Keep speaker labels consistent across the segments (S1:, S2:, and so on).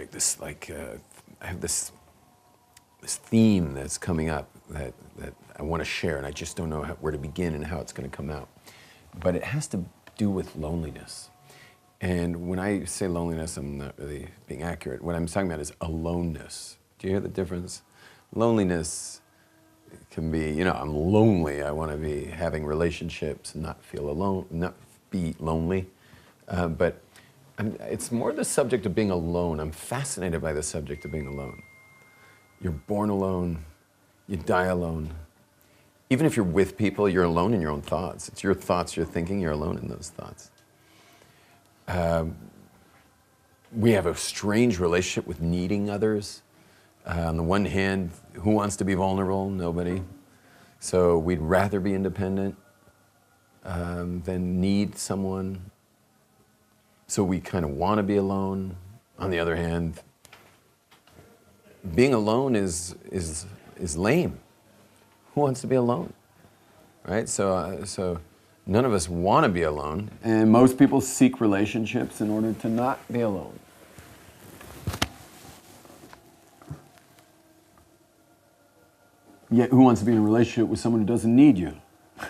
S1: subject, I have this theme that's coming up that I want to share, and I just don't know where to begin and how it's going to come out. But it has to do with loneliness. And when I say loneliness, I'm not really being accurate. What I'm talking about is aloneness. Do you hear the difference? Loneliness can be, I'm lonely. I want to be having relationships and not feel alone, not be lonely. But it's more the subject of being alone. I'm fascinated by the subject of being alone. You're born alone. You die alone. Even if you're with people, you're alone in your own thoughts. It's your thoughts you're thinking. You're alone in those thoughts. We have a strange relationship with needing others. On the one hand, who wants to be vulnerable? Nobody. So we'd rather be independent than need someone. So we kind of want to be alone. On the other hand, being alone is lame. Who wants to be alone? Right? So none of us want to be alone. And most people seek relationships in order to not be alone. Yet who wants to be in a relationship with someone who doesn't need you? You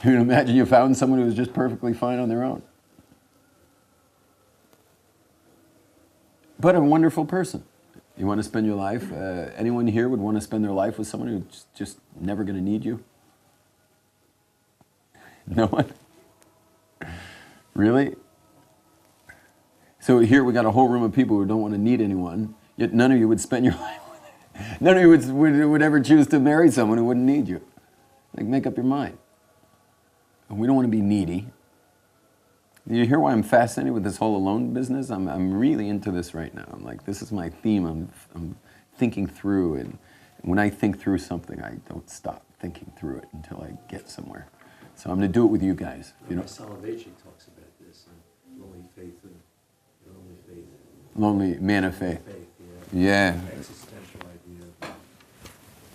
S1: can imagine you found someone who was just perfectly fine on their own. But a wonderful person. You want to spend your life, anyone here would want to spend their life with someone who's just never going to need you? No one? Really? So here we got a whole room of people who don't want to need anyone, yet none of you would spend your life with it. None of you would ever choose to marry someone who wouldn't need you. Like, make up your mind. And we don't want to be needy. Do you hear why I'm fascinated with this whole alone business? I'm really into this right now. I'm like, this is my theme. I'm thinking through, and when I think through something, I don't stop thinking through it until I get somewhere. So I'm going to do it with you guys.
S2: Salvation talks about this, lonely faith and lonely faith.
S1: Lonely man of faith. Yeah.
S2: Existential idea of trying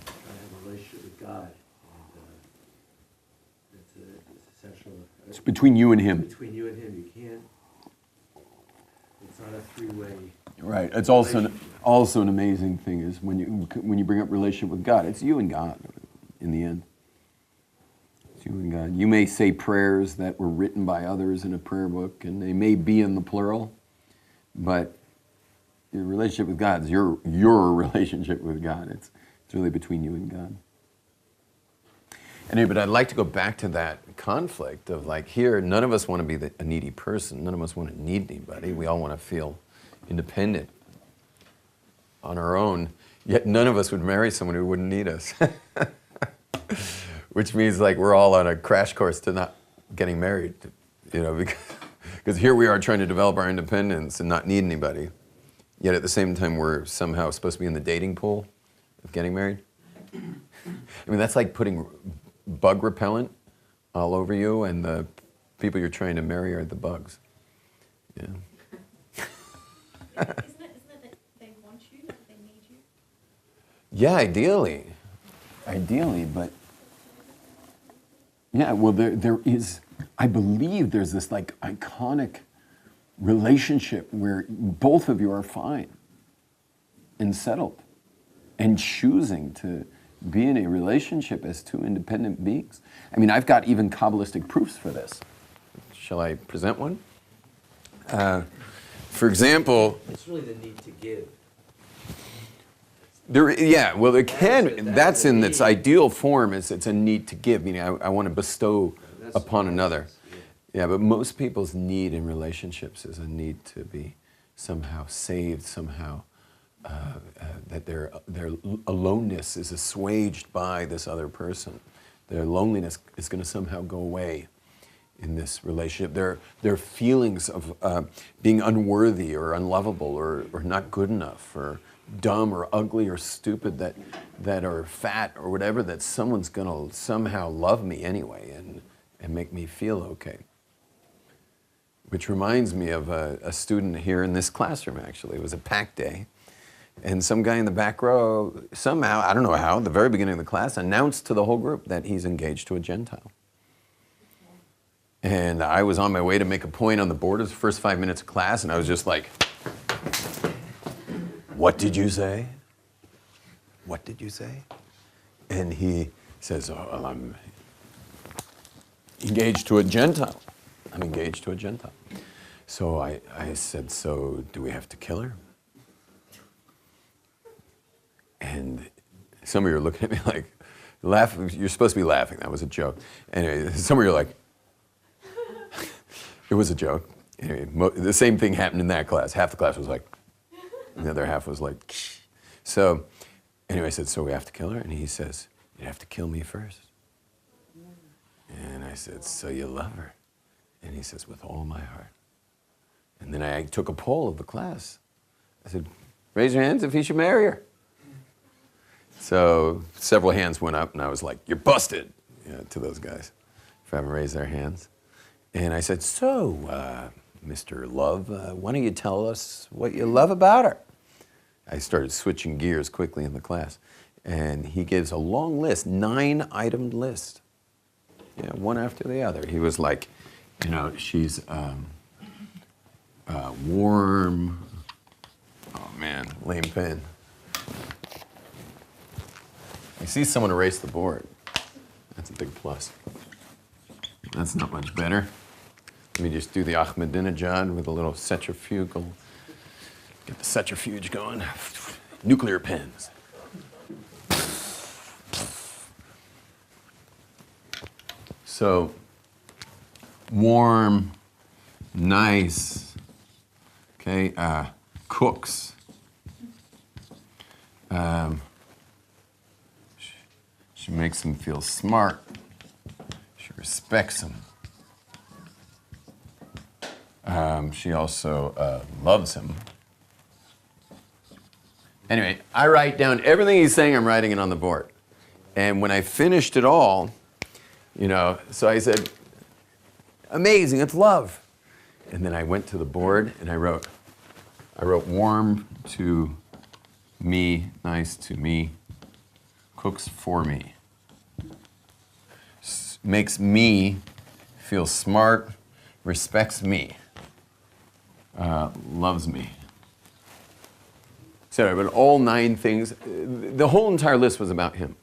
S2: to have a relationship with God. And it's essential.
S1: It's between you and Him.
S2: Between you and Him, you can't. It's not a three-way.
S1: Right. It's also an amazing thing is when you bring up relationship with God, it's you and God in the end. It's you and God. You may say prayers that were written by others in a prayer book, and they may be in the plural, but your relationship with God is your relationship with God. It's really between you and God. Anyway, but I'd like to go back to that conflict of like here, none of us want to be a needy person. None of us want to need anybody. We all want to feel independent on our own. Yet none of us would marry someone who wouldn't need us. Which means like we're all on a crash course to not getting married, because here we are trying to develop our independence and not need anybody. Yet at the same time, we're somehow supposed to be in the dating pool of getting married. I mean, that's like putting bug repellent all over you, and the people you're trying to marry are the bugs. Yeah.
S3: Isn't it that they want you, that they need you?
S1: Yeah, ideally, but yeah, well, there is. I believe there's this like iconic relationship where both of you are fine and settled and choosing to be in a relationship as two independent beings. I mean, I've got even Kabbalistic proofs for this. Shall I present one? For example...
S2: It's really the need to give.
S1: That's in its ideal form. It's a need to give, meaning I want to bestow upon another. Yeah, but most people's need in relationships is a need to be somehow saved, somehow that their aloneness is assuaged by this other person. Their loneliness is going to somehow go away in this relationship. Their feelings of being unworthy or unlovable or not good enough or dumb or ugly or stupid that are fat or whatever, that someone's going to somehow love me anyway and make me feel okay. Which reminds me of a student here in this classroom, actually. It was a packed day. And some guy in the back row, somehow, I don't know how, at the very beginning of the class, announced to the whole group that he's engaged to a Gentile. And I was on my way to make a point on the board of the first 5 minutes of class, and I was just like, what did you say? What did you say? And he says, oh, well, I'm engaged to a Gentile. I'm engaged to a Gentile. So I said, so do we have to kill her? And some of you are looking at me like, you're supposed to be laughing. That was a joke. Anyway, some of you are like, it was a joke. Anyway, the same thing happened in that class. Half the class was like, and the other half was like, so anyway, I said, so we have to kill her? And he says, you have to kill me first. And I said, so you love her? And he says, with all my heart. And then I took a poll of the class. I said, raise your hands if he should marry her. So several hands went up, and I was like, you're busted, to those guys for having raised their hands. And I said, so, Mr. Love, why don't you tell us what you love about her? I started switching gears quickly in the class. And he gives a long list, 9-item list. One after the other. He was like, she's warm. Oh, man, lame pen. I see someone erase the board. That's a big plus. That's not much better. Let me just do the Ahmadinejad with a little centrifugal. Get the centrifuge going. Nuclear pens. So, warm, nice, okay, cooks. She makes him feel smart. She respects him. She also loves him. Anyway, I write down everything he's saying, I'm writing it on the board. And when I finished it all, so I said, amazing, it's love. And then I went to the board and I wrote warm to me, nice to me, cooks for me. Makes me feel smart, respects me, loves me. So I wrote all 9 things. The whole entire list was about him.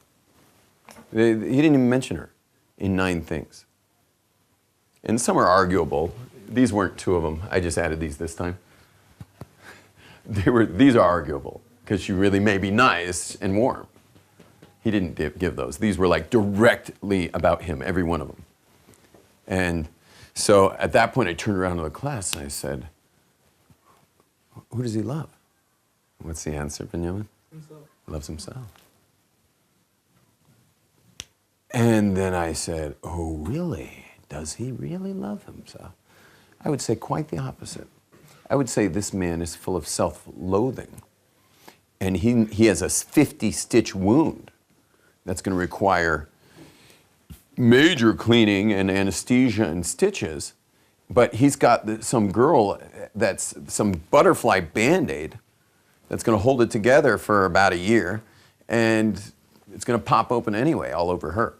S1: He didn't even mention her in 9 things. And some are arguable. These weren't 2 of them. I just added these this time. These are arguable because she really may be nice and warm. He didn't give those. These were like directly about him, every one of them. And so at that point, I turned around to the class and I said, who does he love? What's the answer, Benjamin? Himself. Loves himself. And then I said, oh, really? Does he really love himself? I would say quite the opposite. I would say this man is full of self-loathing. And he has a 50-stitch wound that's going to require major cleaning and anesthesia and stitches. But he's got some girl that's some butterfly Band-Aid that's going to hold it together for about a year. And it's going to pop open anyway, all over her.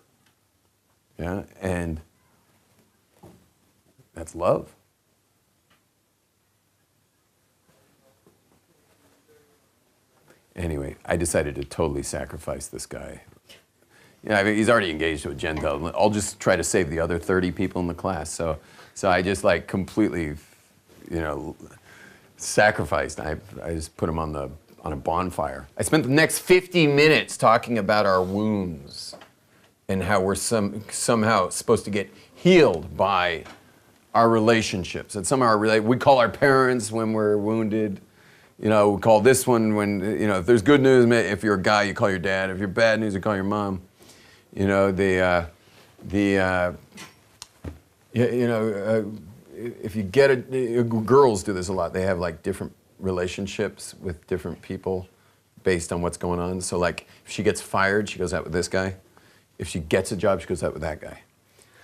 S1: Yeah, and that's love. Anyway, I decided to totally sacrifice this guy. I mean, he's already engaged to a Gentile. I'll just try to save the other 30 people in the class. So I just like completely, sacrificed. I just put him on a bonfire. I spent the next 50 minutes talking about our wounds and how we're somehow supposed to get healed by our relationships. That somehow we call our parents when we're wounded. We call this one when, if there's good news, if you're a guy, you call your dad. If you're bad news, you call your mom. If you get girls do this a lot. They have like different relationships with different people based on what's going on. So like if she gets fired, she goes out with this guy. If she gets a job, she goes out with that guy.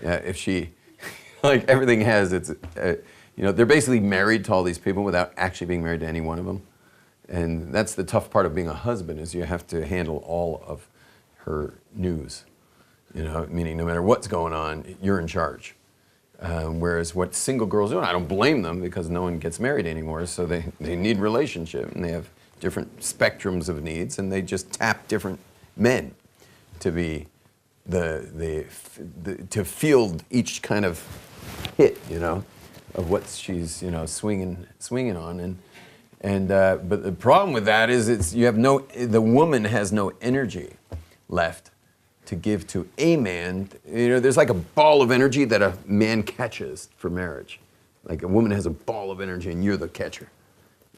S1: Yeah, if she, like everything has its, they're basically married to all these people without actually being married to any one of them. And that's the tough part of being a husband is you have to handle all of her news. Meaning no matter what's going on, you're in charge. Whereas what single girls do, and I don't blame them because no one gets married anymore, so they need relationship and they have different spectrums of needs, and they just tap different men to be to field each kind of hit, of what she's swinging on, but the problem with that is the woman has no energy left to give to a man. There's like a ball of energy that a man catches for marriage. Like a woman has a ball of energy and you're the catcher.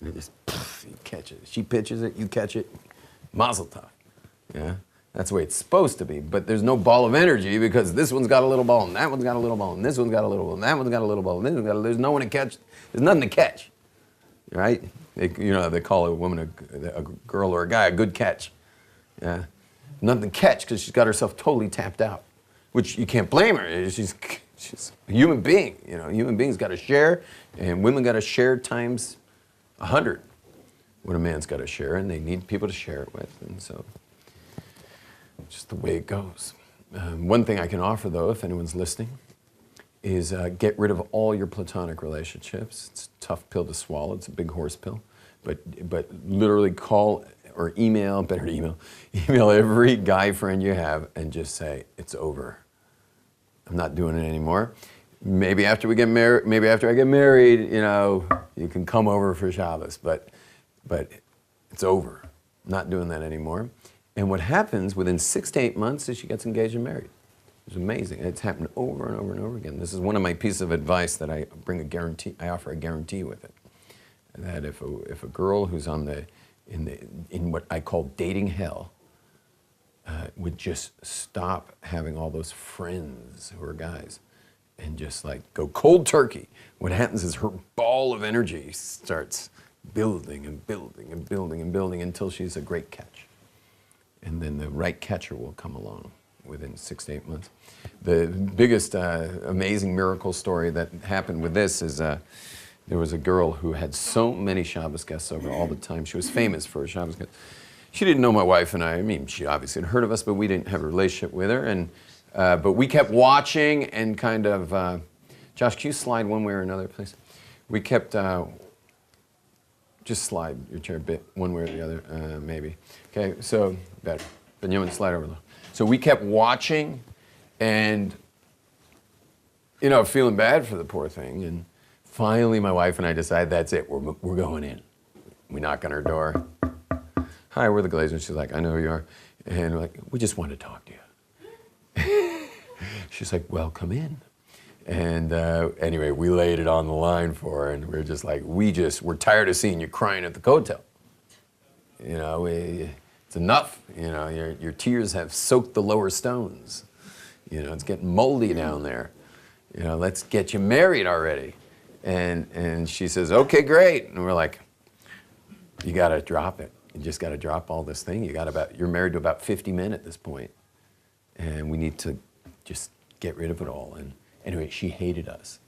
S1: And it just, you catch it. She pitches it, you catch it. Mazel tov. Yeah? That's the way it's supposed to be. But there's no ball of energy because this one's got a little ball and that one's got a little ball and this one's got a little ball and that one's got a little ball and this one's got there's no one to catch. There's nothing to catch. Right? They call a woman, a girl or a guy, a good catch. Yeah? Nothing to catch because she's got herself totally tapped out, which you can't blame her. She's a human being. Human beings got to share, and women got to share times 100 what a man's got to share, and they need people to share it with, and so just the way it goes. One thing I can offer, though, if anyone's listening, is get rid of all your platonic relationships. It's a tough pill to swallow. It's a big horse pill, but literally call or email, better to email every guy friend you have and just say, it's over. I'm not doing it anymore. Maybe after we get married, maybe after I get married, you can come over for Shabbos, but it's over. I'm not doing that anymore. And what happens within 6 to 8 months is she gets engaged and married. It's amazing. It's happened over and over and over again. This is one of my pieces of advice that I offer a guarantee with it. That if a girl who's in what I call dating hell, would just stop having all those friends who are guys and just like go cold turkey, what happens is her ball of energy starts building and building and building and building until she's a great catch. And then the right catcher will come along within 6 to 8 months. The biggest amazing miracle story that happened with this is there was a girl who had so many Shabbos guests over all the time. She was famous for her Shabbos guests. She didn't know my wife and I. I mean, she obviously had heard of us, but we didn't have a relationship with her. And but we kept watching and kind of, Josh, can you slide one way or another, please? We kept, just slide your chair a bit, one way or the other, maybe. Okay, so better. Then you want to slide over a little. So we kept watching and, feeling bad for the poor thing. And finally, my wife and I decided, that's it, we're going in. We knock on her door. Hi, we're the Glaser. She's like, I know who you are. And we're like, we just want to talk to you. She's like, well, come in. And anyway, we laid it on the line for her, and we're just like, we're tired of seeing you crying at the hotel. It's enough. Your tears have soaked the lower stones. It's getting moldy down there. Let's get you married already. And she says, okay, great. And we're like, you got to drop it. You just got to drop all this thing. You're married to about 50 men at this point, and we need to just get rid of it all. And anyway, she hated us.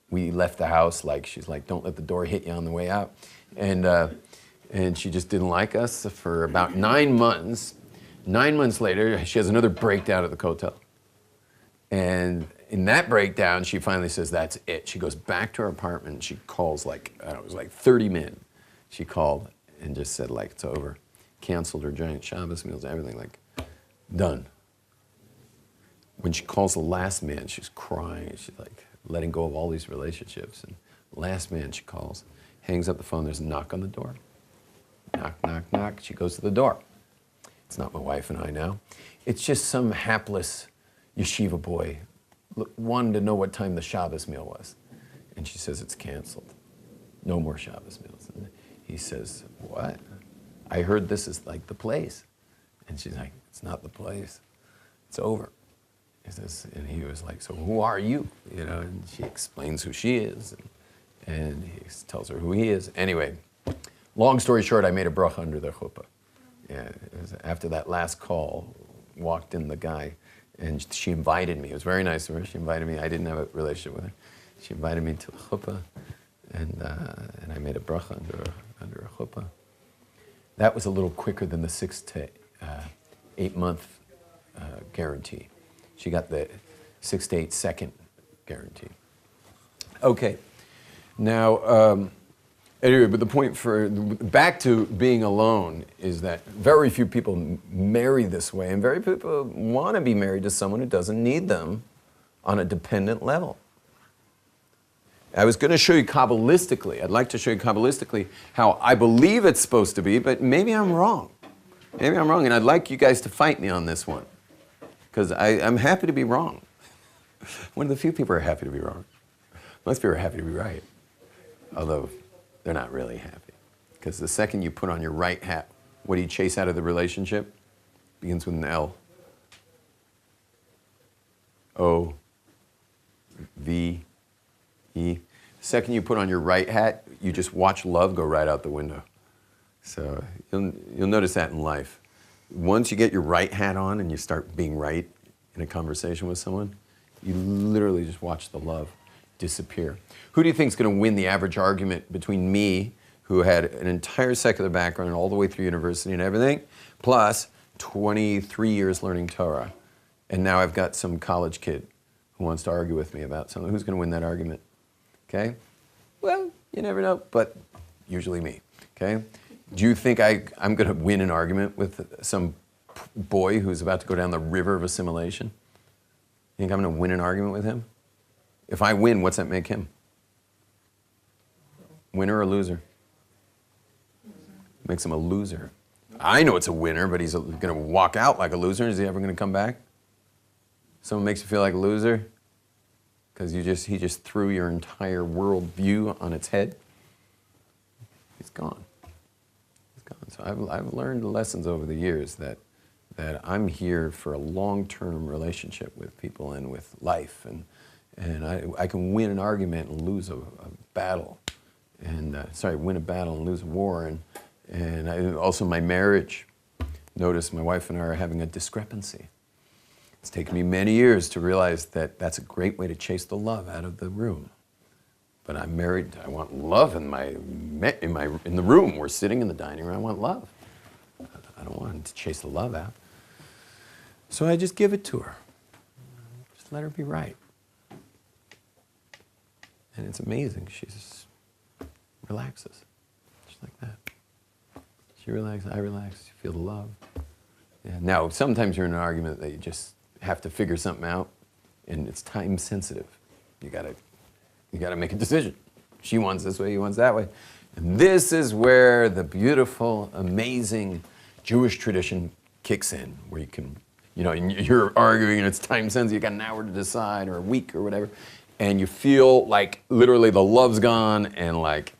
S1: We left the house she's like, don't let the door hit you on the way out. And she just didn't like us for about 9 months. 9 months later, she has another breakdown at the hotel. And in that breakdown, she finally says, that's it. She goes back to her apartment and she calls it was like 30 men. She called and just said, it's over. Canceled her giant Shabbos meals, everything, done. When she calls the last man, she's crying. She's letting go of all these relationships. And the last man she calls, hangs up the phone, there's a knock on the door. Knock, knock, knock. She goes to the door. It's not my wife and I now. It's just some hapless yeshiva boy wanted to know what time the Shabbos meal was. And she says, it's canceled. No more Shabbos meals. And he says, what? I heard this is the place. And she's like, it's not the place. It's over. He says, and he was like, so who are you? And she explains who she is. And he tells her who he is. Anyway, long story short, I made a bracha under the chuppah. Yeah, after that last call, walked in the guy, and she invited me. It was very nice of her. She invited me. I didn't have a relationship with her. She invited me to a chuppah, and I made a bracha under a chuppah. That was a little quicker than the 6 to 8 month guarantee. She got the 6 to 8 second guarantee. Okay, now Anyway, but the point back to being alone is that very few people marry this way, and very few people want to be married to someone who doesn't need them on a dependent level. I was going to show you Kabbalistically, I'd like to show you Kabbalistically how I believe it's supposed to be, but maybe I'm wrong. Maybe I'm wrong, and I'd like you guys to fight me on this one, because I'm happy to be wrong. One of the few people who are happy to be wrong. Most people are happy to be right, although they're not really happy. Because the second you put on your right hat, what do you chase out of the relationship? Begins with an L. O, V, E. The second you put on your right hat, you just watch love go right out the window. So you'll notice that in life. Once you get your right hat on and you start being right in a conversation with someone, you literally just watch the love disappear. Who do you think is going to win the average argument between me, who had an entire secular background all the way through university and everything, plus 23 years learning Torah, and now I've got some college kid who wants to argue with me about something? Who's going to win that argument? Okay? Well, you never know, but usually me. Okay? Do you think I'm going to win an argument with some boy who's about to go down the river of assimilation? You think I'm going to win an argument with him? If I win, what's that make him? Winner or loser? Makes him a loser. I know it's a winner, but he's going to walk out like a loser. Is he ever going to come back? Someone makes you feel like a loser because he just threw your entire world view on its head. He's gone. He's gone. So I've learned lessons over the years that I'm here for a long-term relationship with people and with life, and I can win an argument and lose a battle, and win a battle and lose a war, and also my marriage. Notice my wife and I are having a discrepancy. It's taken me many years to realize that that's a great way to chase the love out of the room. But I'm married. I want love in the room. We're sitting in the dining room. I want love. I don't want to chase the love out. So I just give it to her. Just let her be right. And it's amazing. She just relaxes. Just like that. She relaxes, I relax, you feel the love. Yeah. Now, sometimes you're in an argument that you just have to figure something out, and it's time sensitive. You gotta make a decision. She wants this way, he wants that way. And this is where the beautiful, amazing Jewish tradition kicks in, where you can, you're arguing and it's time sensitive, you got an hour to decide, or a week, or whatever, and you feel like literally the love's gone, and like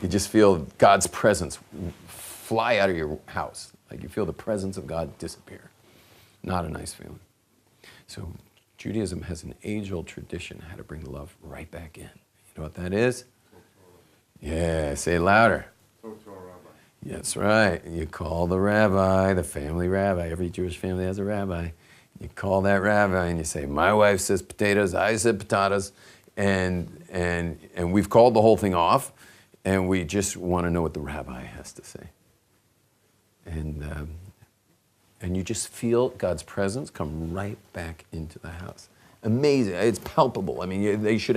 S1: you just feel God's presence fly out of your house. Like you feel the presence of God disappear. Not a nice feeling. So Judaism has an age-old tradition how to bring the love right back in. You know what that is? Yeah, say it louder. That's right. You call the rabbi, the family rabbi. Every Jewish family has a rabbi. You call that rabbi and you say, my wife says potatoes, I said potatoes, and we've called the whole thing off, and we just want to know what the rabbi has to say. And you just feel God's presence come right back into the house. Amazing. It's palpable. I mean, you should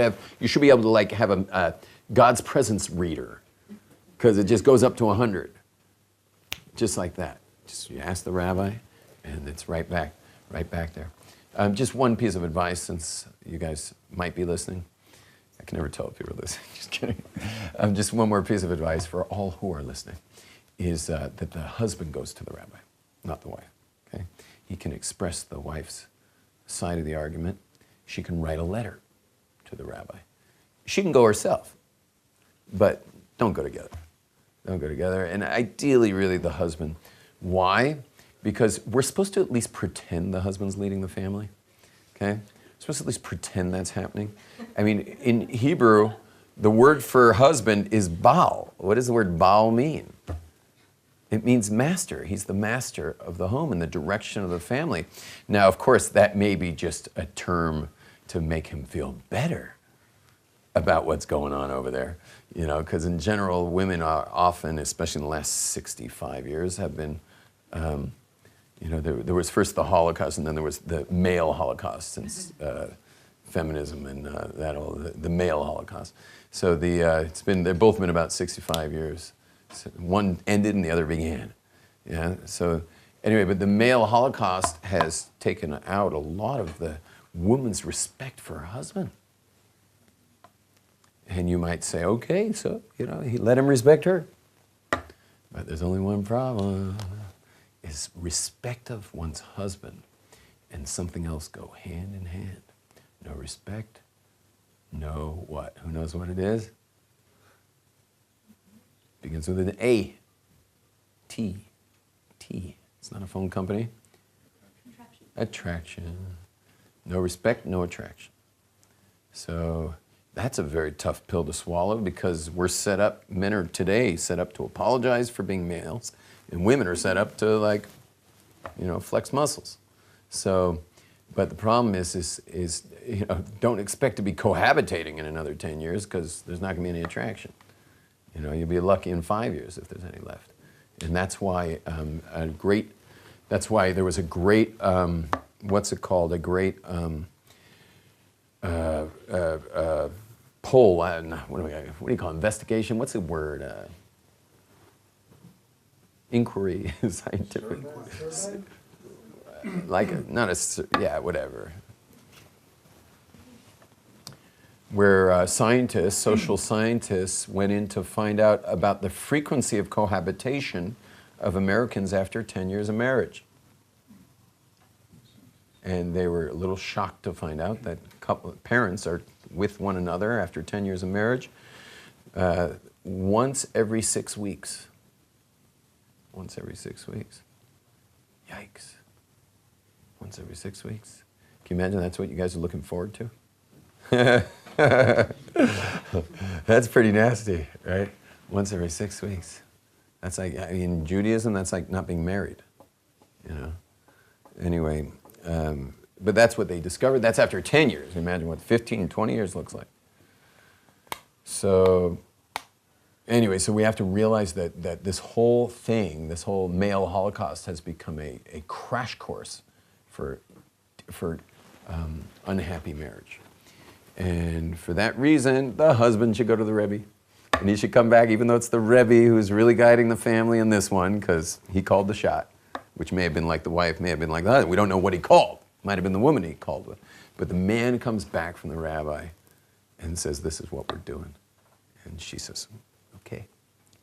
S1: be able to have a God's presence reader, because it just goes up to 100. Just like that. Just you ask the rabbi, and it's right back there. Just one piece of advice, since you guys might be listening. I can never tell if people are listening. Just kidding. Just one more piece of advice for all who are listening is that the husband goes to the rabbi, not the wife. Okay? He can express the wife's side of the argument. She can write a letter to the rabbi. She can go herself, but don't go together. Don't go together. And ideally, really, the husband. Why? Because we're supposed to at least pretend the husband's leading the family. Okay? We're supposed to at least pretend that's happening. I mean, in Hebrew, the word for husband is Baal. What does the word Baal mean? It means master. He's the master of the home and the direction of the family. Now, of course, that may be just a term to make him feel better about what's going on over there. Because in general, women are often, especially in the last 65 years, have been, there was first the Holocaust, and then there was the male Holocaust since feminism and the male Holocaust. So they've both been about 65 years. So one ended and the other began. Yeah. So anyway, but the male Holocaust has taken out a lot of the woman's respect for her husband. And you might say, okay, so he let him respect her. But there's only one problem: is respect of one's husband and something else go hand in hand. No respect, no what? Who knows what it is? Begins with an A. T. It's not a phone company. Attraction. No respect, no attraction. So that's a very tough pill to swallow, because we're set up, men are today set up to apologize for being males, and women are set up to flex muscles. So, but the problem is don't expect to be cohabitating in another 10 years, because there's not going to be any attraction. You'll be lucky in 5 years if there's any left. And that's why there was a great, what's it called? A great poll, what do you call it? Investigation? What's the word? Inquiry, scientific. Whatever. Where social scientists went in to find out about the frequency of cohabitation of Americans after 10 years of marriage. And they were a little shocked to find out that parents are with one another after 10 years of marriage once every 6 weeks. Once every 6 weeks. Yikes. Once every 6 weeks. Can you imagine that's what you guys are looking forward to? That's pretty nasty, right? Once every 6 weeks. That's like, in Judaism, that's like not being married, Anyway, but that's what they discovered. That's after 10 years. Imagine what 15, 20 years looks like. So anyway, so we have to realize that this whole thing, this whole male Holocaust has become a crash course for unhappy marriage. And for that reason, the husband should go to the Rabbi. And he should come back, even though it's the Rabbi who's really guiding the family in this one, because he called the shot, which may have been like the wife, may have been like the husband. We don't know what he called. Might have been the woman he called with. But the man comes back from the rabbi and says, this is what we're doing. And she says, okay,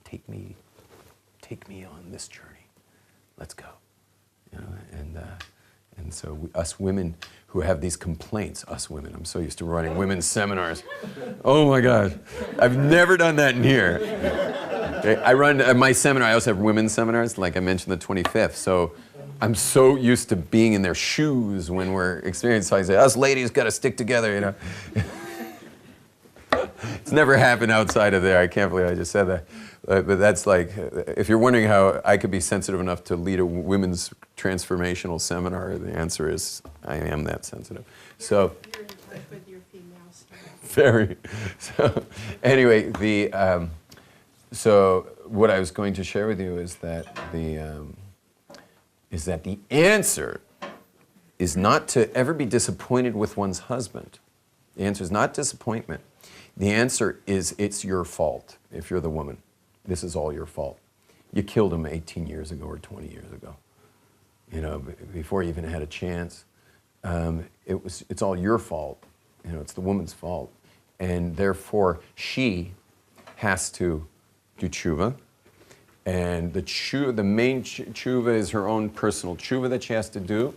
S1: take me on this journey. Let's go. And so us women who have these complaints, us women, I'm so used to running women's seminars. Oh my God, I've never done that in here. Okay, I run my seminar, I also have women's seminars, like I mentioned the 25th, so I'm so used to being in their shoes when we're experienced, so I say, us ladies gotta stick together, It's never happened outside of there, I can't believe I just said that. But that's like, if you're wondering how I could be sensitive enough to lead a women's transformational seminar, the answer is I am that sensitive. So,
S4: you're in touch with your females.
S1: very. So, anyway, so what I was going to share with you is that the answer is not to ever be disappointed with one's husband. The answer is not disappointment. The answer is it's your fault if you're the woman. This is all your fault. You killed him 18 years ago or 20 years ago. Before you even had a chance. It's all your fault. It's the woman's fault. And therefore, she has to do tshuva. And the main tshuva is her own personal tshuva that she has to do.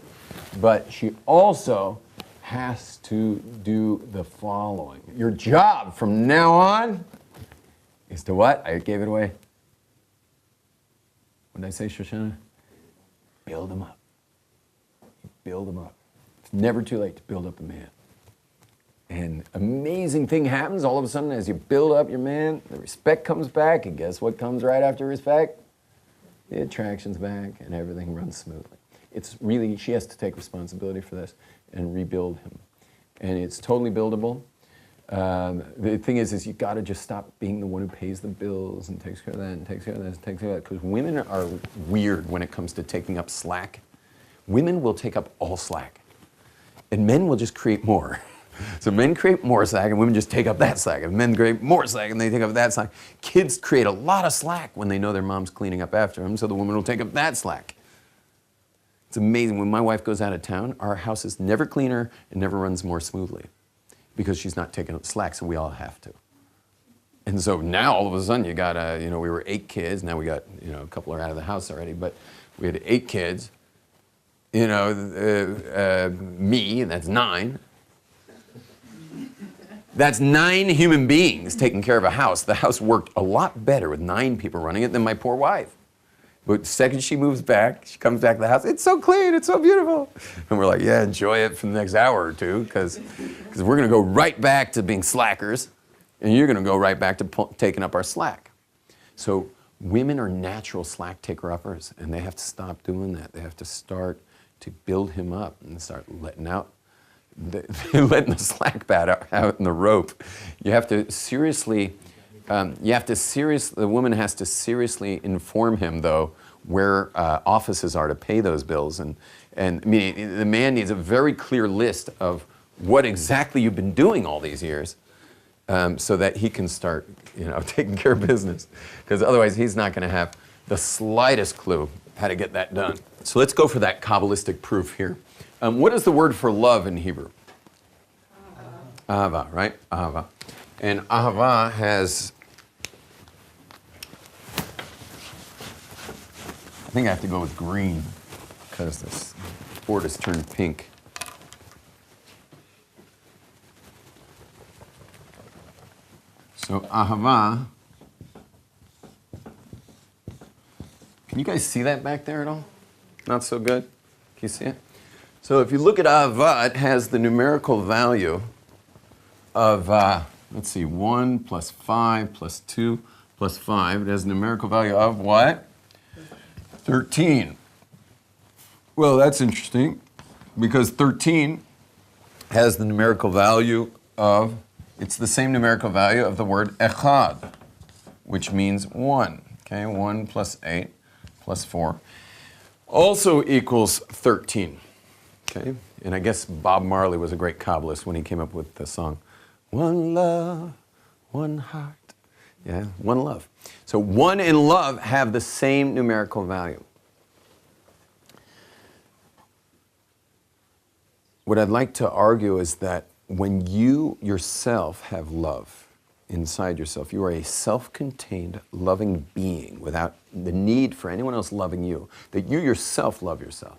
S1: But she also has to do the following. Your job from now on is to what? I gave it away. What did I say, Shoshana? Build them up. Build them up. It's never too late to build up a man. And amazing thing happens all of a sudden as you build up your man, the respect comes back, and guess what comes right after respect? The attraction's back, and everything runs smoothly. It's really, she has to take responsibility for this and rebuild him. And it's totally buildable. The thing is you got to just stop being the one who pays the bills and takes care of that and takes care of this and takes care of that. Because women are weird when it comes to taking up slack. Women will take up all slack. And men will just create more. So men create more slack and women just take up that slack. And men create more slack and they take up that slack. Kids create a lot of slack when they know their mom's cleaning up after them, so the woman will take up that slack. It's amazing. When my wife goes out of town, our house is never cleaner and never runs more smoothly because she's not taking up slack, so we all have to. And so now all of a sudden you got, we were 8 kids. Now we got, a couple are out of the house already, but we had 8 kids. Me, and that's 9. That's 9 human beings taking care of a house. The house worked a lot better with 9 people running it than my poor wife. But the second she moves back, she comes back to the house, it's so clean, it's so beautiful. And we're like, yeah, enjoy it for the next hour or two, because we're going to go right back to being slackers, and you're going to go right back to taking up our slack. So women are natural slack taker-uppers, and they have to stop doing that. They have to start to build him up and start letting letting the slack bat out in the rope. You have to seriously, the woman has to seriously inform him, though, where offices are to pay those bills. And I mean, the man needs a very clear list of what exactly you've been doing all these years, so that he can start, taking care of business. Because otherwise, he's not going to have the slightest clue how to get that done. So let's go for that Kabbalistic proof here. What is the word for love in Hebrew? Ahava, right? Ahava. And Ahava has, I think I have to go with green because this board has turned pink. So Ahava, can you guys see that back there at all? Not so good? Can you see it? So if you look at Ahava, it has the numerical value of, 1 plus 5 plus 2 plus 5. It has a numerical value of what? 13. Well, that's interesting because 13 has the numerical value of, it's the same numerical value of the word echad, which means 1. Okay, 1 plus 8 plus 4 also equals 13. Okay, and I guess Bob Marley was a great Kabbalist when he came up with the song, One Love, One Heart. Yeah, one love. So 1 and love have the same numerical value. What I'd like to argue is that when you yourself have love inside yourself, you are a self-contained, loving being without the need for anyone else loving you, that you yourself love yourself,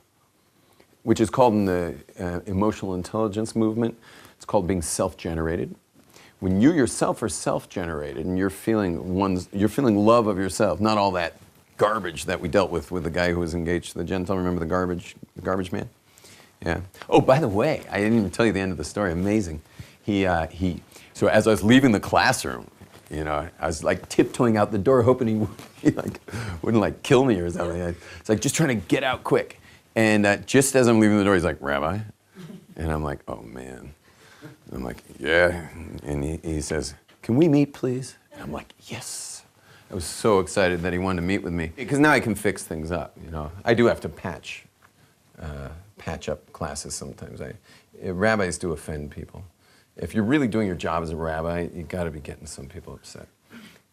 S1: which is called in the emotional intelligence movement, it's called being self-generated. When you yourself are self-generated and you're feeling love of yourself, not all that garbage that we dealt with the guy who was engaged to the Gentile. Remember the garbage man? Yeah. Oh, by the way, I didn't even tell you the end of the story. Amazing. So as I was leaving the classroom, I was like tiptoeing out the door, hoping he wouldn't kill me or something. It's like just trying to get out quick. And just as I'm leaving the door, he's like, Rabbi, and I'm like, oh man. And I'm like, yeah. And he says, can we meet, please? And I'm like, yes. I was so excited that he wanted to meet with me because now I can fix things up. I do have to patch up classes sometimes. Rabbis do offend people. If you're really doing your job as a rabbi, you got to be getting some people upset.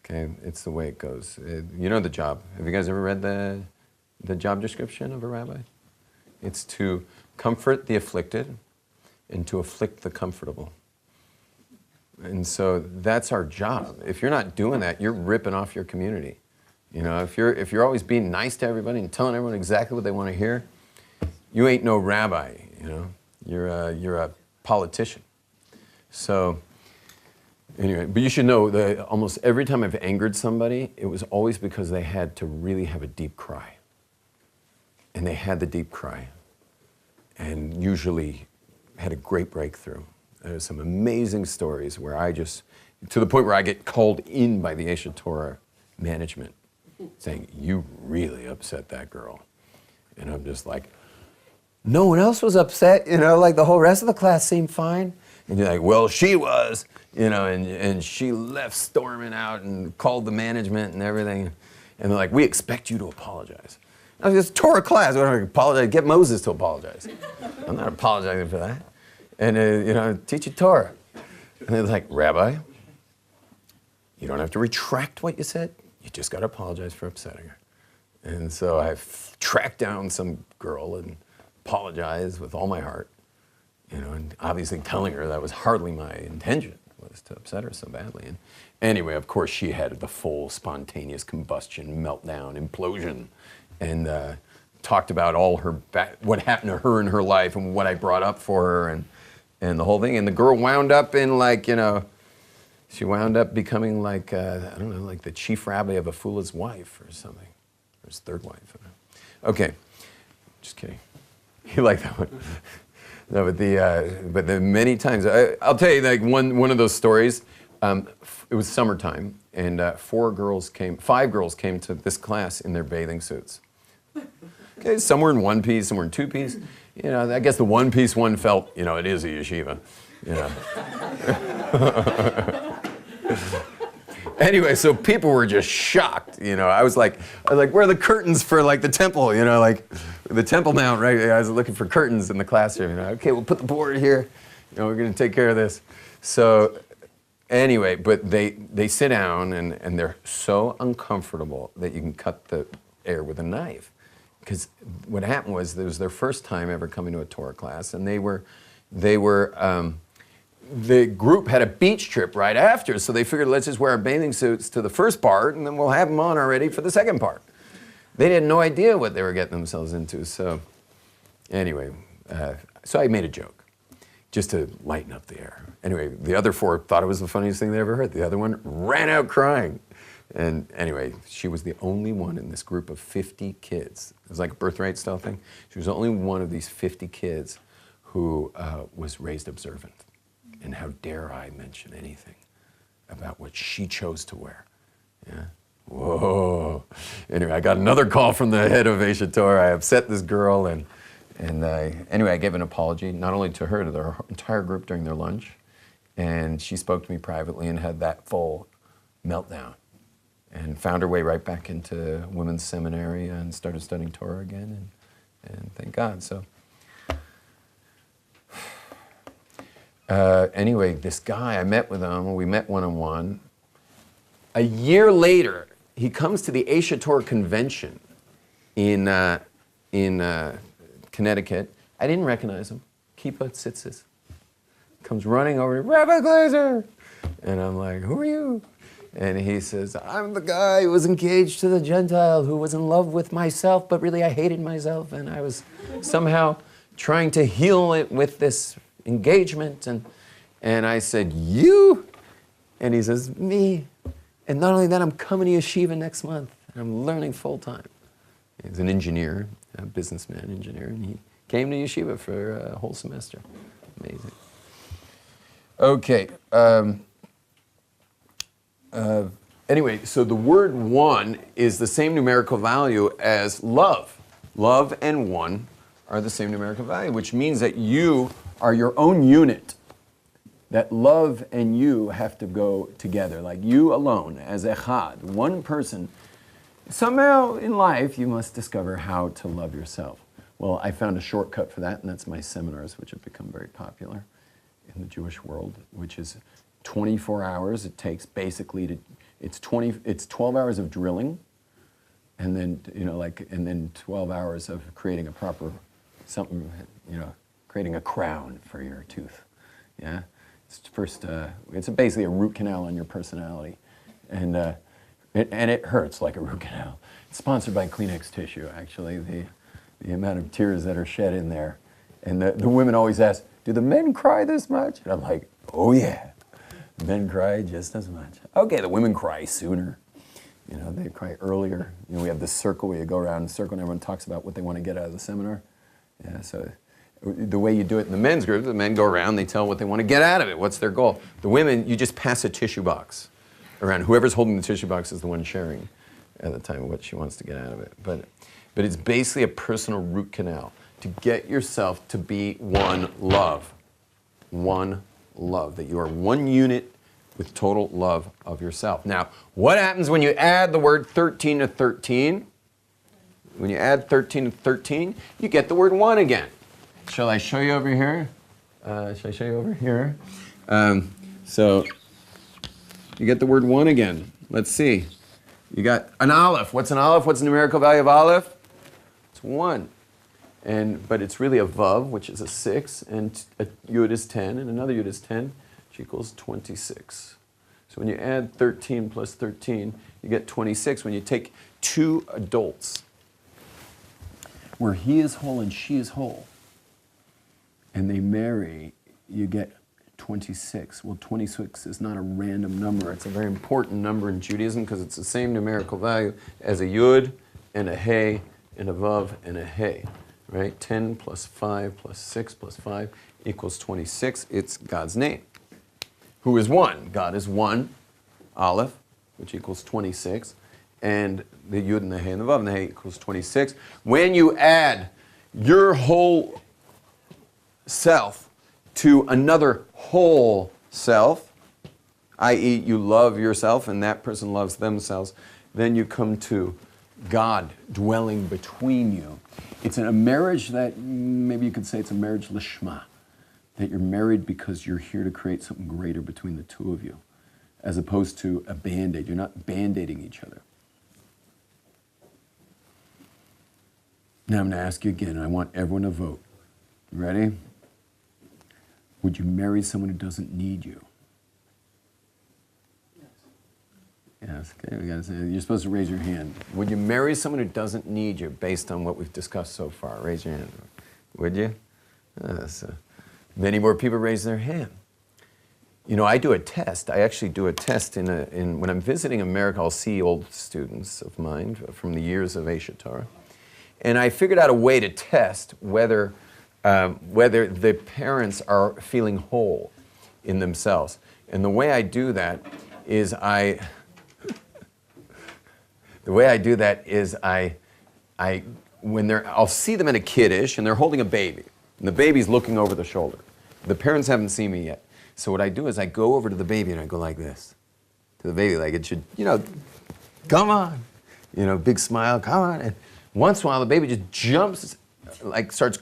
S1: Okay, it's the way it goes. You know the job. Have you guys ever read the job description of a rabbi? It's to comfort the afflicted and to afflict the comfortable. And so that's our job. If you're not doing that, you're ripping off your community. If you're always being nice to everybody and telling everyone exactly what they want to hear, you ain't no rabbi. You're a politician. So anyway, but you should know that almost every time I've angered somebody, it was always because they had to really have a deep cry. And they had the deep cry and usually had a great breakthrough. There's some amazing stories where to the point where I get called in by the Eshet Torah management saying, you really upset that girl. And I'm just like, no one else was upset, the whole rest of the class seemed fine. And you're like, well, she was, and she left storming out and called the management and everything. And they're like, we expect you to apologize. I was just Torah class, what do I apologize? Get Moses to apologize. I'm not apologizing for that. and teach you Torah. And they're like, Rabbi, you don't have to retract what you said. You just got to apologize for upsetting her. And so I tracked down some girl and apologized with all my heart, and obviously telling her that was hardly my intention, was to upset her so badly. And anyway, of course, she had the full spontaneous combustion, meltdown, implosion, and talked about all what happened to her in her life and what I brought up for her and the whole thing. And the girl wound up in she wound up becoming like, like the chief rabbi of a fool's wife or something. Or his third wife. Okay, just kidding. You like that one? No, but the many times, I'll tell you like one of those stories. It was summertime, and 5 girls came to this class in their bathing suits. Okay, some were in one piece, some were in two piece. I guess the one piece one felt, it is a yeshiva. Anyway, so people were just shocked. I was like, where are the curtains for like the temple? Like the Temple Mount, right? I was looking for curtains in the classroom. Okay, we'll put the board here. We're going to take care of this. So anyway, but they sit down and they're so uncomfortable that you can cut the air with a knife. Because what happened was it was their first time ever coming to a Torah class, and the group had a beach trip right after, so they figured let's just wear our bathing suits to the first part, and then we'll have them on already for the second part. They had no idea what they were getting themselves into. So anyway, so I made a joke just to lighten up the air. Anyway, the other 4 thought it was the funniest thing they ever heard. The other one ran out crying. And anyway, she was the only one in this group of 50 kids. It was like a birthright style thing. She was the only one of these 50 kids who was raised observant. And how dare I mention anything about what she chose to wear? Yeah. Whoa. Anyway, I got another call from the head of Aish Torah. I upset this girl, and anyway, I gave an apology, not only to her, to their entire group during their lunch. And she spoke to me privately and had that full meltdown and found her way right back into women's seminary and started studying Torah again, and thank God. So anyway, this guy, I met with him, we met one-on-one. A year later, he comes to the Aish Torah convention in Connecticut. I didn't recognize him. Kippah tzitzis. Comes running over to Rabbi Glaser. And I'm like, who are you? And he says, I'm the guy who was engaged to the Gentile, who was in love with myself, but really I hated myself, and I was somehow trying to heal it with this engagement. And I said, you? And he says, me. And not only that, I'm coming to yeshiva next month. I'm learning full time. He's an engineer, a businessman engineer, and he came to yeshiva for a whole semester. Amazing. Okay. Anyway, so the word one is the same numerical value as love. Love and one are the same numerical value, which means that you are your own unit. That love and you have to go together, like you alone as echad, one person. Somehow in life you must discover how to love yourself. Well, I found a shortcut for that, and that's my seminars, which have become very popular in the Jewish world, which is 24 hours. It takes basically it's 12 hours of drilling, and then and then 12 hours of creating a proper something, creating a crown for your tooth. Yeah. It's basically a root canal on your personality, and it hurts like a root canal. It's sponsored by Kleenex tissue, actually. The amount of tears that are shed in there, and the women always ask, "Do the men cry this much?" And I'm like, "Oh yeah, the men cry just as much." Okay, the women cry sooner. They cry earlier. We have this circle where you go around in a circle, and everyone talks about what they want to get out of the seminar. Yeah, so. The way you do it in the men's group, the men go around, they tell what they want to get out of it. What's their goal? The women, you just pass a tissue box around. Whoever's holding the tissue box is the one sharing at the time what she wants to get out of it. But it's basically a personal root canal to get yourself to be one love. One love. That you are one unit with total love of yourself. Now, what happens when you add the word 13 to 13? When you add 13 to 13, you get the word one again. Shall I show you over here? Should I show you over here? So you get the word one again. Let's see. You got an aleph. What's an aleph? What's the numerical value of aleph? It's 1. But it's really a vav, which is a 6, and a yud is 10, and another yud is 10, which equals 26. So when you add 13 plus 13, you get 26. When you take two adults, where he is whole and she is whole, and they marry, you get 26. Well, 26 is not a random number. It's a very important number in Judaism because it's the same numerical value as a yud and a hey and a vav and a hey, right? 10 plus 5 plus 6 plus 5 equals 26. It's God's name. Who is one? God is one, aleph, which equals 26, and the yud and the hey and the vav and the hey equals 26. When you add your whole self to another whole self, i.e. you love yourself and that person loves themselves, then you come to God dwelling between you. It's a marriage that, maybe you could say it's a marriage lishma, that you're married because you're here to create something greater between the two of you, as opposed to a Band-Aid. You're not Band-Aiding each other. Now I'm going to ask you again, and I want everyone to vote. You ready? Would you marry someone who doesn't need you? Yes, okay, we gotta say, you're supposed to raise your hand. Would you marry someone who doesn't need you based on what we've discussed so far? Raise your hand. Would you? So many more people raise their hand. You know, I do a test. I actually do a test when I'm visiting America, I'll see old students of mine from the years of Eshet Torah. And I figured out a way to test whether the parents are feeling whole in themselves. And the way I do that is I'll see them in a kiddush and they're holding a baby. And the baby's looking over the shoulder. The parents haven't seen me yet. So what I do is I go over to the baby and I go like this. To the baby, like it should, come on. Big smile, come on. And once in a while the baby just jumps, starts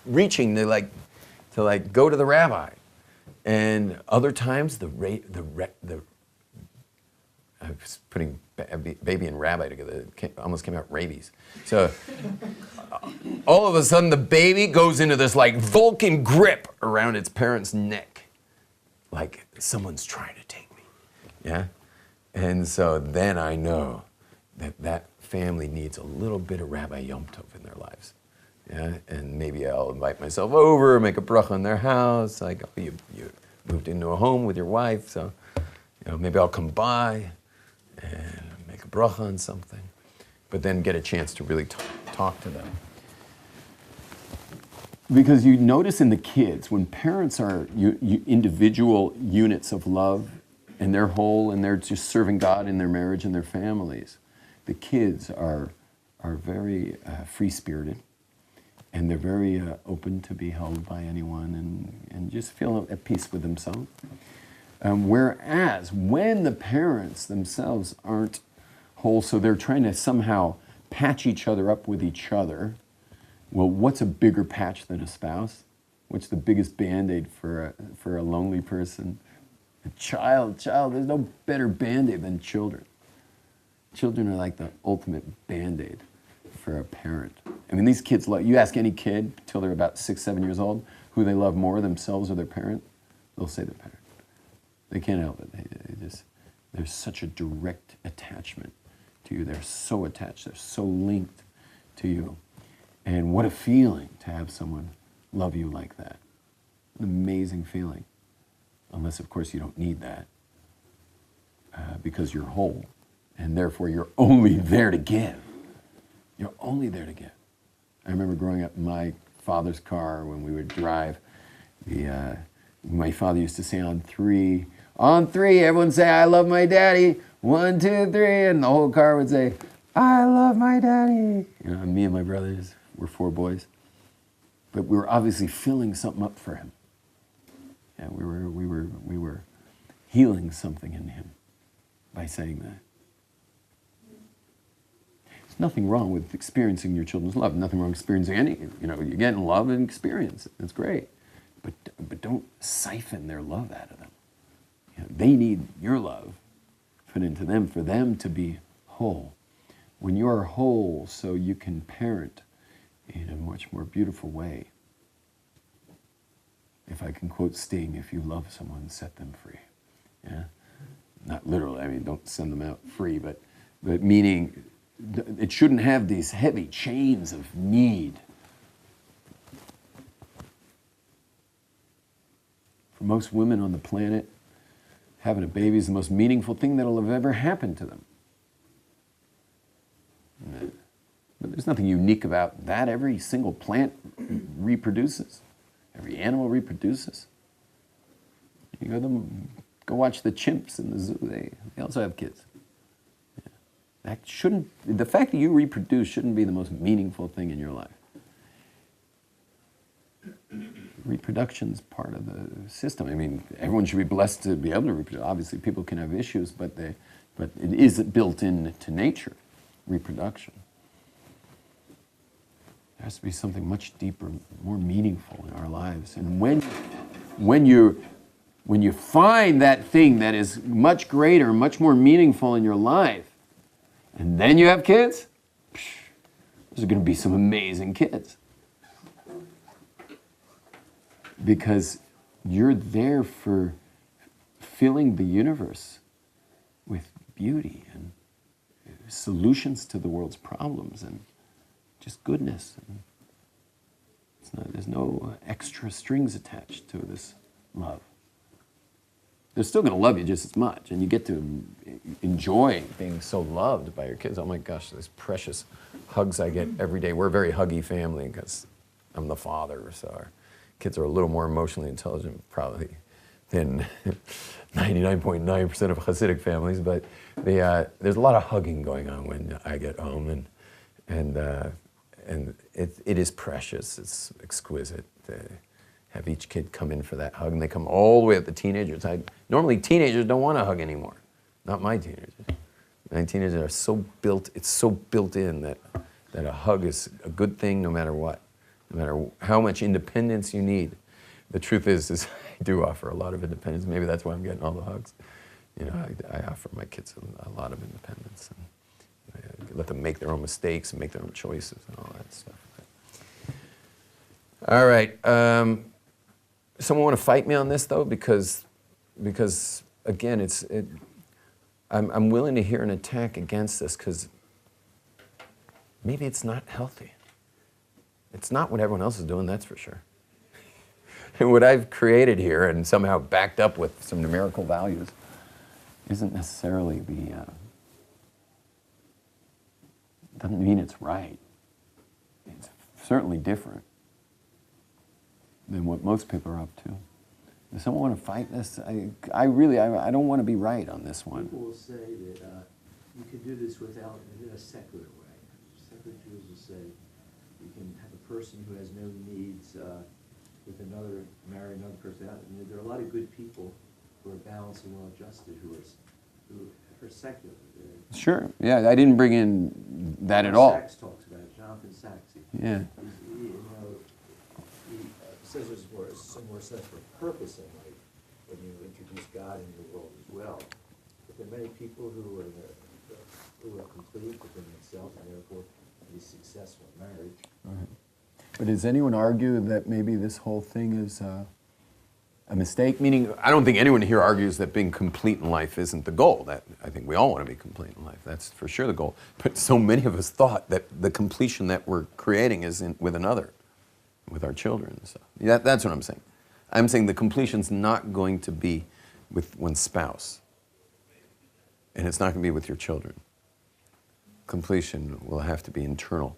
S1: reaching to go to the rabbi. And other times I was putting baby and rabbi together. It almost came out rabies. So all of a sudden the baby goes into this Vulcan grip around its parent's neck. Like someone's trying to take me. Yeah? And so then I know that family needs a little bit of Rabbi Yom Tov in their lives. Yeah? And maybe I'll invite myself over, make a bracha in their house. Like, oh, you moved into a home with your wife, so maybe I'll come by and make a bracha on something, but then get a chance to really talk to them. Because you notice in the kids, when parents are individual units of love, and they're whole, and they're just serving God in their marriage and their families, the kids are very free-spirited, and they're very open to be held by anyone and just feel at peace with themselves. Whereas when the parents themselves aren't whole, so they're trying to somehow patch each other up with each other, well, what's a bigger patch than a spouse? What's the biggest Band-Aid for a lonely person? A child, there's no better Band-Aid than children. Children are like the ultimate Band-Aid for a parent. I mean, these kids, you ask any kid till they're about 6, 7 years old, who they love more, themselves or their parent, they'll say their parent. They can't help it. There's such a direct attachment to you. They're so attached. They're so linked to you. And what a feeling to have someone love you like that. An amazing feeling. Unless, of course, you don't need that because you're whole. And therefore, you're only there to give. You're only there to give. I remember growing up in my father's car when we would drive. My father used to say on three, everyone say, I love my daddy. 1, 2, 3. And the whole car would say, I love my daddy. Me and my brothers were 4 boys. But we were obviously filling something up for him. Yeah, we were healing something in him by saying that. There's nothing wrong with experiencing your children's love. Nothing wrong with experiencing any. You're getting love and experience. It's great. but don't siphon their love out of them. You know, they need your love put into them for them to be whole. When you are whole, so you can parent in a much more beautiful way. If I can quote Sting, if you love someone, set them free. Yeah? Not literally, I mean, don't send them out free, but meaning it shouldn't have these heavy chains of need. For most women on the planet, having a baby is the most meaningful thing that'll have ever happened to them. But there's nothing unique about that. Every single plant reproduces. Every animal reproduces. You go watch the chimps in the zoo. They also have kids. Yeah. That shouldn't. The fact that you reproduce shouldn't be the most meaningful thing in your life. Reproduction's part of the system. I mean, everyone should be blessed to be able to reproduce. Obviously, people can have issues, but it is built into nature, reproduction. There has to be something much deeper, more meaningful in our lives. And when you find that thing that is much greater, much more meaningful in your life, and then you have kids, those are going to be some amazing kids. Because you're there for filling the universe with beauty and solutions to the world's problems and just goodness. And there's no extra strings attached to this love. They're still going to love you just as much, and you get to enjoy being so loved by your kids. Oh my gosh, these precious hugs I get every day. We're a very huggy family because I'm the father, so our kids are a little more emotionally intelligent probably than 99.9% of Hasidic families, but there's a lot of hugging going on when I get home, and it is precious. It's exquisite to have each kid come in for that hug, and they come all the way up to teenagers. Normally teenagers don't want to hug anymore. Not my teenagers. My teenagers are it's so built in that a hug is a good thing no matter what. No matter how much independence you need. The truth is I do offer a lot of independence. Maybe that's why I'm getting all the hugs. You know, I offer my kids a lot of independence. And I let them make their own mistakes and make their own choices and all that stuff. All right. Someone want to fight me on this, though? Because again, I'm willing to hear an attack against this because maybe it's not healthy. It's not what everyone else is doing, that's for sure. And what I've created here and somehow backed up with some numerical values isn't necessarily doesn't mean it's right. It's certainly different than what most people are up to. Does someone want to fight this? I don't want to be right on this one.
S2: People will say that you can do this without, in a secular way. Secular Jews will say you can have a person who has no needs marry another person. And there are a lot of good people who are balanced and well-adjusted who are secular.
S1: Sure. Yeah, I didn't bring in that at all.
S2: Sachs talks about it. Jonathan Sachs.
S1: Yeah.
S2: He says there's more sense for purpose in life when you introduce God into the world as well. But there are many people who are complete within themselves and therefore be successful in marriage.
S1: Right. But does anyone argue that maybe this whole thing is a mistake? Meaning, I don't think anyone here argues that being complete in life isn't the goal. I think we all want to be complete in life. That's for sure the goal. But so many of us thought that the completion that we're creating is with another, with our children and stuff. That's what I'm saying. I'm saying the completion's not going to be with one's spouse. And it's not going to be with your children. Completion will have to be internal.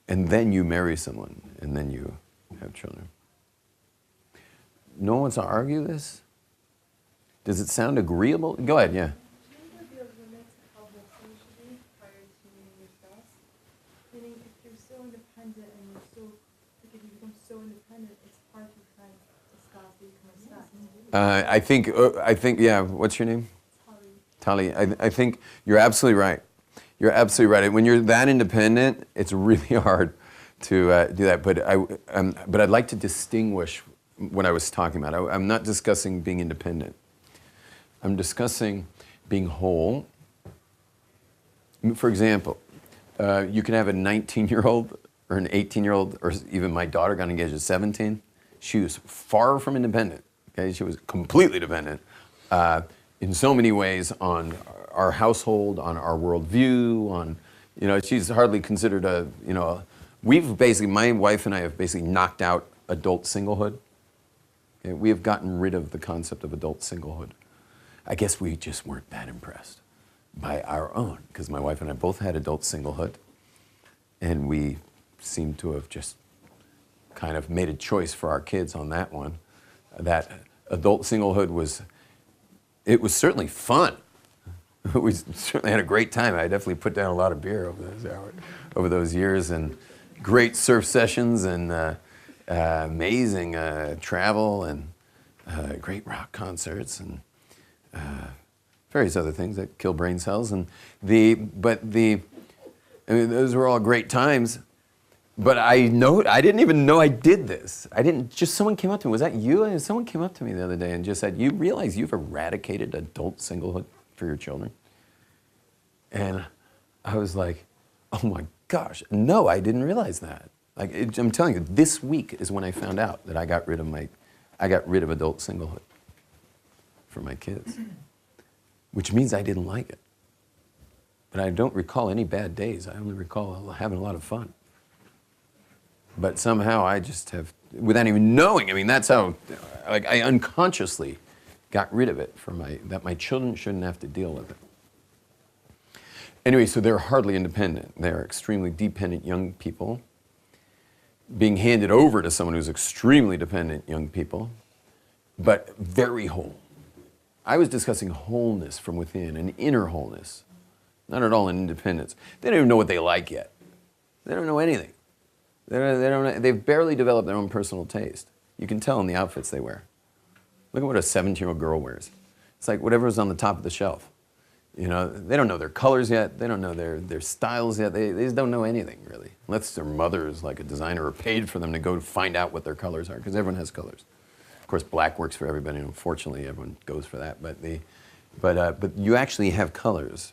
S1: And then you marry someone, and then you have children. No one wants to argue this? Does it sound agreeable? Go ahead, yeah.
S4: Do you think there are limits to how wholesome you should be prior to your spouse? Meaning, if you're so independent and if you become so independent, it's hard to find a spouse that you can respect.
S1: I think, yeah, what's your name?
S4: Tali.
S1: Tali, I think you're absolutely right. You're absolutely right. When you're that independent, it's really hard to do that. But I'd like to distinguish what I was talking about. I'm not discussing being independent. I'm discussing being whole. For example, you can have a 19-year-old or an 18-year-old, or even my daughter got engaged at 17. She was far from independent. Okay, she was completely dependent in so many ways on our household, on our worldview, on, she's hardly considered my wife and I have basically knocked out adult singlehood. Okay, we have gotten rid of the concept of adult singlehood. I guess we just weren't that impressed by our own, because my wife and I both had adult singlehood, and we seem to have just kind of made a choice for our kids on that one. That adult singlehood was certainly fun. We certainly had a great time. I definitely put down a lot of beer over those years, and great surf sessions, and amazing travel, and great rock concerts, and various other things that kill brain cells. Those were all great times. But I didn't even know I did this. Someone came up to me. Was that you? Someone came up to me the other day and just said, "You realize you've eradicated adult singlehood for your children?" And I was like, "Oh my gosh, no, I didn't realize that." I'm telling you, this week is when I found out that I got rid of adult singlehood for my kids, which means I didn't like it. But I don't recall any bad days. I only recall having a lot of fun. But somehow I just have, without even knowing, that's how, I unconsciously got rid of it that my children shouldn't have to deal with it. Anyway, so they're hardly independent. They're extremely dependent young people, being handed over to someone who's extremely dependent young people, but very whole. I was discussing wholeness from within, an inner wholeness, not at all an independence. They don't even know what they like yet. They don't know anything. They've barely developed their own personal taste. You can tell in the outfits they wear. Look at what a 17-year-old girl wears. It's like whatever's on the top of the shelf. They don't know their colors yet. They don't know their styles yet. They just don't know anything, really. Unless their mother is like a designer or paid for them to go find out what their colors are, because everyone has colors. Of course, black works for everybody, and unfortunately, everyone goes for that. But you actually have colors.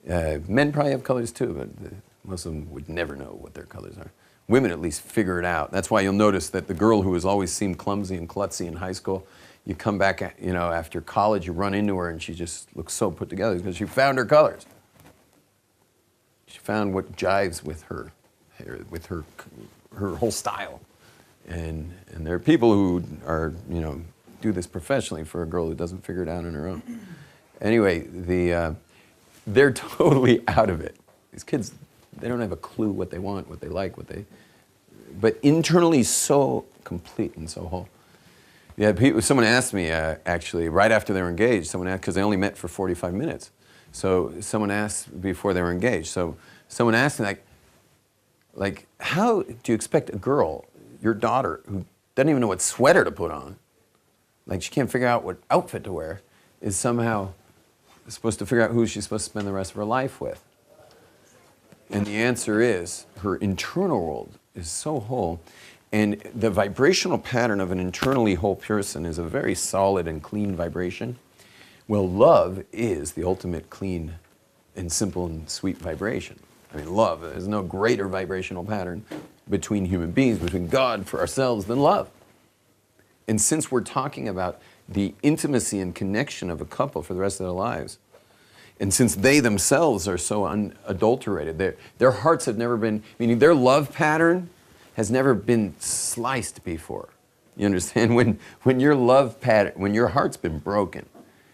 S1: Men probably have colors too, but most of them would never know what their colors are. Women at least figure it out. That's why you'll notice that the girl who has always seemed clumsy and klutzy in high school, you come back, after college, you run into her and she just looks so put together because she found her colors. She found what jives with her whole style. And there are people who are, do this professionally for a girl who doesn't figure it out on her own. Anyway, they're totally out of it. These kids, they don't have a clue what they want, what they like, but internally so complete and so whole. Yeah, someone asked me, actually, right after they were engaged, because they only met for 45 minutes. So someone asked before they were engaged. So someone asked me, like, how do you expect a girl, your daughter, who doesn't even know what sweater to put on, like she can't figure out what outfit to wear, is somehow supposed to figure out who she's supposed to spend the rest of her life with? And the answer is, her internal world is so whole, and the vibrational pattern of an internally whole person is a very solid and clean vibration. Well, love is the ultimate clean and simple and sweet vibration. Love, there's no greater vibrational pattern between human beings, between God, for ourselves, than love. And since we're talking about the intimacy and connection of a couple for the rest of their lives, and since they themselves are so unadulterated, their hearts have never been, meaning their love pattern has never been sliced before. You understand? When your love pattern, when your heart's been broken,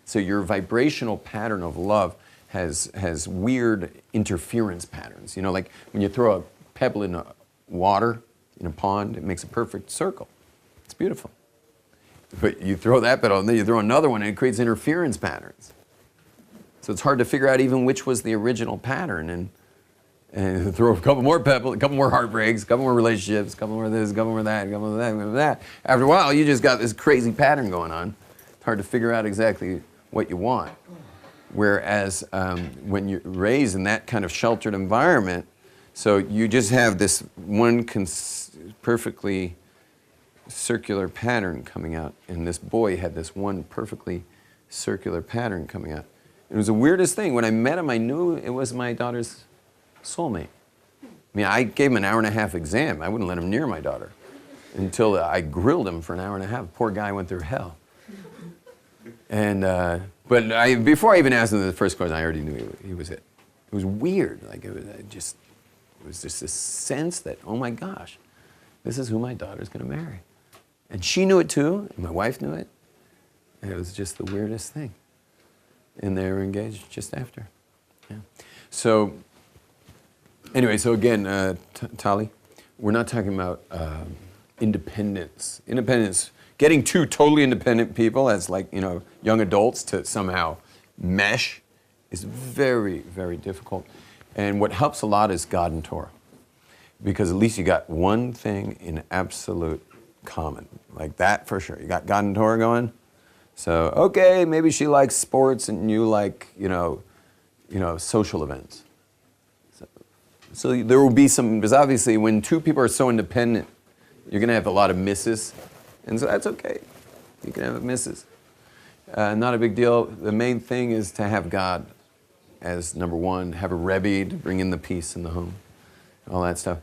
S1: so your vibrational pattern of love has weird interference patterns. Like when you throw a pebble in water, in a pond, it makes a perfect circle. It's beautiful. But you throw that pebble, and then you throw another one, and it creates interference patterns. So it's hard to figure out even which was the original pattern, and throw a couple more pebbles, a couple more heartbreaks, a couple more relationships, a couple more this, a couple more that, a couple more that, a couple more that. After a while, you just got this crazy pattern going on. It's hard to figure out exactly what you want. Whereas when you're raised in that kind of sheltered environment, so you just have this one perfectly circular pattern coming out, and this boy had this one perfectly circular pattern coming out. It was the weirdest thing. When I met him, I knew it was my daughter's soulmate. I mean, I gave him an 1.5-hour exam. I wouldn't let him near my daughter until I grilled him for an 1.5 hours. Poor guy went through hell. And but before I even asked him the first question, I already knew he was it. It was weird. Like it was just this sense that, oh my gosh, this is who my daughter's going to marry. And she knew it too, and my wife knew it. And it was just the weirdest thing. And they were engaged just after. Yeah. So, anyway, so again, Tali, we're not talking about independence. Independence, getting two totally independent people as like, young adults to somehow mesh is very, very difficult. And what helps a lot is God and Torah. Because at least you got one thing in absolute common. Like that for sure. You got God and Torah going. So, okay, maybe she likes sports and you like, social events. So there will be some, because obviously when two people are so independent, you're going to have a lot of misses. And so that's okay. You can have misses. Not a big deal. The main thing is to have God as number one, have a Rabbi to bring in the peace in the home, all that stuff.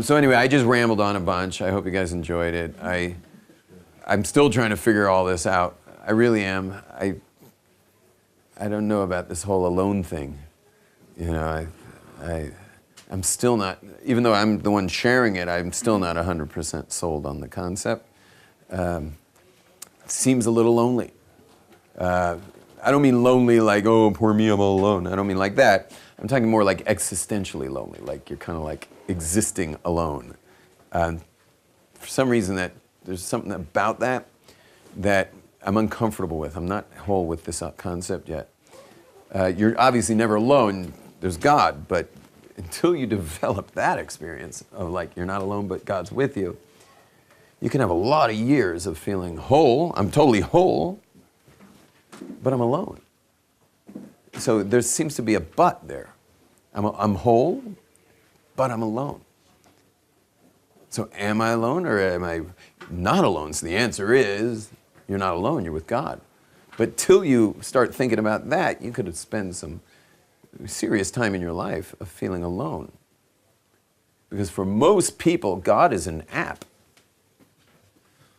S1: So anyway, I just rambled on a bunch. I hope you guys enjoyed it. I'm still trying to figure all this out. I really am. I don't know about this whole alone thing. I'm still not, even though I'm the one sharing it, I'm still not 100% sold on the concept. It seems a little lonely. I don't mean lonely like, oh, poor me, I'm all alone. I don't mean like that. I'm talking more like existentially lonely, like you're kind of like existing alone. For some reason there's something about that I'm uncomfortable with. I'm not whole with this concept yet. You're obviously never alone. There's God, but until you develop that experience of like you're not alone, but God's with you, you can have a lot of years of feeling whole. I'm totally whole, but I'm alone. So there seems to be a but there. I'm whole, but I'm alone. So am I alone or am I not alone? So the answer is you're not alone, you're with God. But till you start thinking about that, you could spend some serious time in your life of feeling alone. Because for most people, God is an app.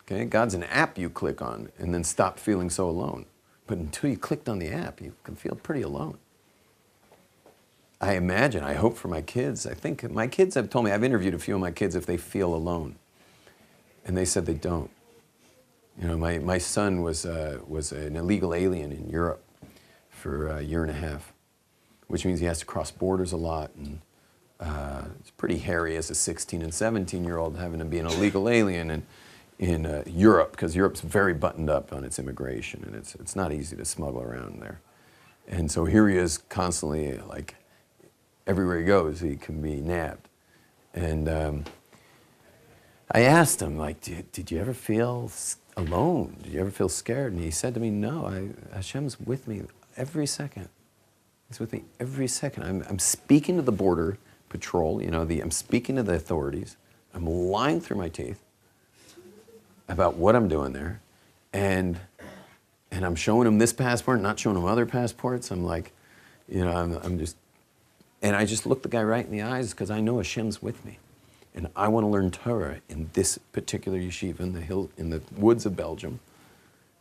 S1: Okay, God's an app you click on and then stop feeling so alone. But until you clicked on the app, you can feel pretty alone. I imagine, I hope for my kids, I think my kids have told me, I've interviewed a few of my kids if they feel alone. And they said they don't. My son was an illegal alien in Europe for a year and a half, which means he has to cross borders a lot. And it's pretty hairy as a 16 and 17-year-old having to be an illegal alien in Europe, because Europe's very buttoned up on its immigration, and it's not easy to smuggle around there. And so here he is constantly, like, everywhere he goes, he can be nabbed. And I asked him, like, did you ever feel alone? Did you ever feel scared? And he said to me, no, Hashem's with me every second. He's with me every second. I'm speaking to the border patrol, I'm speaking to the authorities. I'm lying through my teeth about what I'm doing there. And I'm showing him this passport, not showing him other passports. I'm like, I'm just, and I just look the guy right in the eyes because I know Hashem's with me. And I want to learn Torah in this particular yeshiva in the woods of Belgium.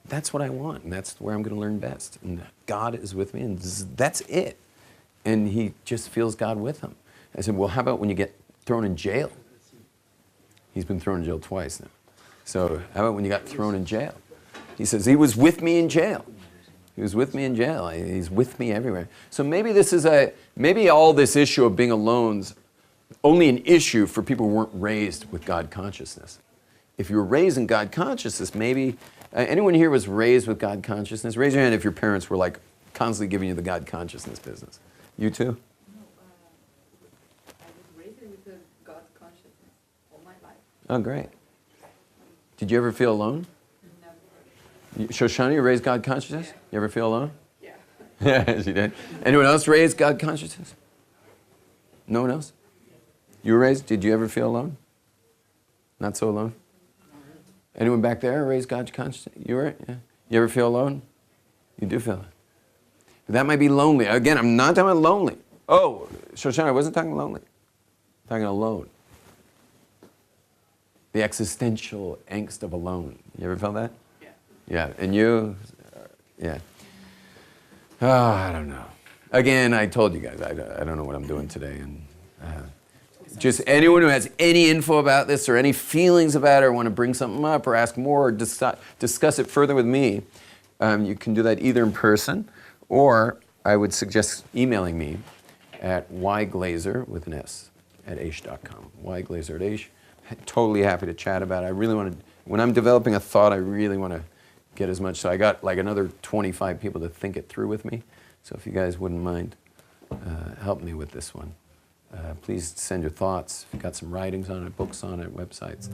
S1: That's what I want, and that's where I'm going to learn best. And God is with me, and that's it. And he just feels God with him. I said, well, how about when you get thrown in jail? He's been thrown in jail twice now. So how about when you got thrown in jail? He says, he was with me in jail. He was with me in jail. He's with me everywhere. So maybe all this issue of being alone's only an issue for people who weren't raised with God consciousness. If you were raised in God consciousness, maybe, anyone here was raised with God consciousness? Raise your hand if your parents were like constantly giving you the God consciousness business. You too?
S5: No, I was raised with the God consciousness all my life.
S1: Oh, great. Did you ever feel alone?
S5: Never.
S1: Shoshana, you raised God consciousness?
S5: Yeah.
S1: You ever feel alone?
S5: Yeah.
S1: Yeah, she did. Anyone else raised God consciousness? No one else? You were raised? Did you ever feel alone? Not so alone? Anyone back there raise God's consciousness? You were? Yeah. You ever feel alone? You do feel it. That might be lonely. Again, I'm not talking about lonely. Oh, Shoshana, I wasn't talking lonely. I'm talking alone. The existential angst of alone. You ever felt that?
S5: Yeah.
S1: Yeah. And you? Yeah. Oh, I don't know. Again, I told you guys, I don't know what I'm doing today. And just anyone who has any info about this or any feelings about it or want to bring something up or ask more or discuss it further with me, you can do that either in person or I would suggest emailing me at yglaser with an S at aish.com. yglaser at aish. Totally happy to chat about it. I really want to, when I'm developing a thought, I really want to get as much. So I got like another 25 people to think it through with me. So if you guys wouldn't mind, help me with this one. Please send your thoughts. If you've got some writings on it, books on it, websites.